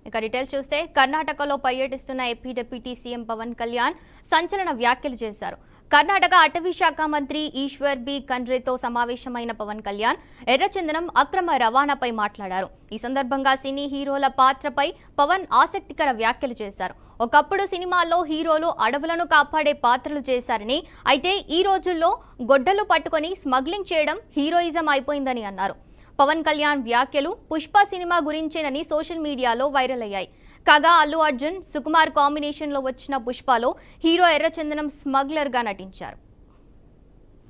ఇక డీటెయిల్స్ చూస్తే కర్ణాటకలో పర్యటిస్తున్న AP deputy CM Pawan Kalyan సంచలన వ్యాఖ్యలు చేశారు. కర్ణాటక అటవీ శాఖ మంత్రి ఈశ్వర్ బి ఖండ్రేతో సమావేశమైన పవన్ కళ్యాణ్ ఎర్రచందనం అక్రమ రవాణాపై మాట్లాడారు. ఈ సందర్భంగా సినీ హీరోల పాత్రపై పవన్ ఆసక్తికర వ్యాఖ్యలు చేశారు. ఒకప్పుడు సినిమాల్లో హీరోలు అడవులను కాపాడే పాత్రలు చేశారని, అయితే ఈ రోజుల్లో గొడ్డలు పట్టుకొని స్మగ్లింగ్ చేయడం హీరోయిజం అయిపోయిందని అన్నారు. పవన్ కళ్యాణ్ వ్యాఖ్యలు పుష్ప సినిమా గురించేనని సోషల్ మీడియాలో వైరల్ అయ్యాయి. కాగా అల్లు అర్జున్ సుకుమార్ కాంబినేషన్ లో వచ్చిన పుష్పలో హీరో ఎర్రచందనం స్మగ్లర్ గా నటించారు.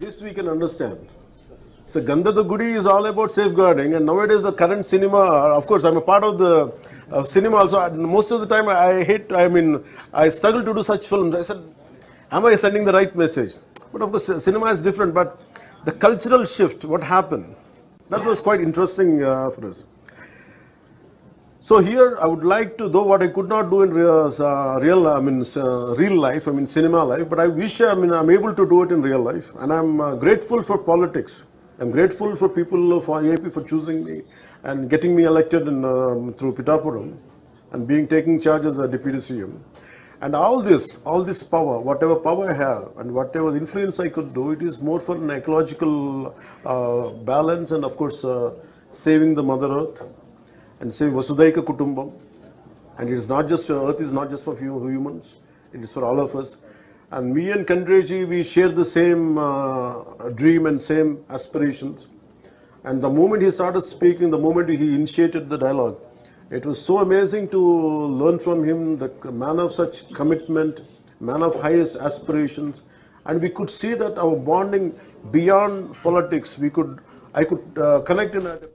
This we can understand. So Gandhada Gudi is all about safeguarding, and nowadays the current cinema, of course I'm a part of the cinema also. Most of the time I struggle to do such films. I said, am I sending the right message? But of course cinema is different, but the cultural shift, what happened, that was quite interesting for us. So here I would like to, though what I could not do in real life, cinema life, but I wish I'm able to do it in real life, and I'm grateful for politics. I'm grateful for people of AP for choosing me and getting me elected through Pitapuram and taking charge as a deputy CM. And all this power, whatever power I have and whatever influence I could do, it is more for an ecological balance and of course saving the Mother Earth and saying Vasudhaika Kutumbam. And it is not just, Earth is not just for few humans, it is for all of us. And me and Kandreji, we share the same dream and same aspirations. And the moment he started speaking, the moment he initiated the dialogue, it was so amazing to learn from him, the man of such commitment, man of highest aspirations. And we could see that our bonding beyond politics, I could connect in a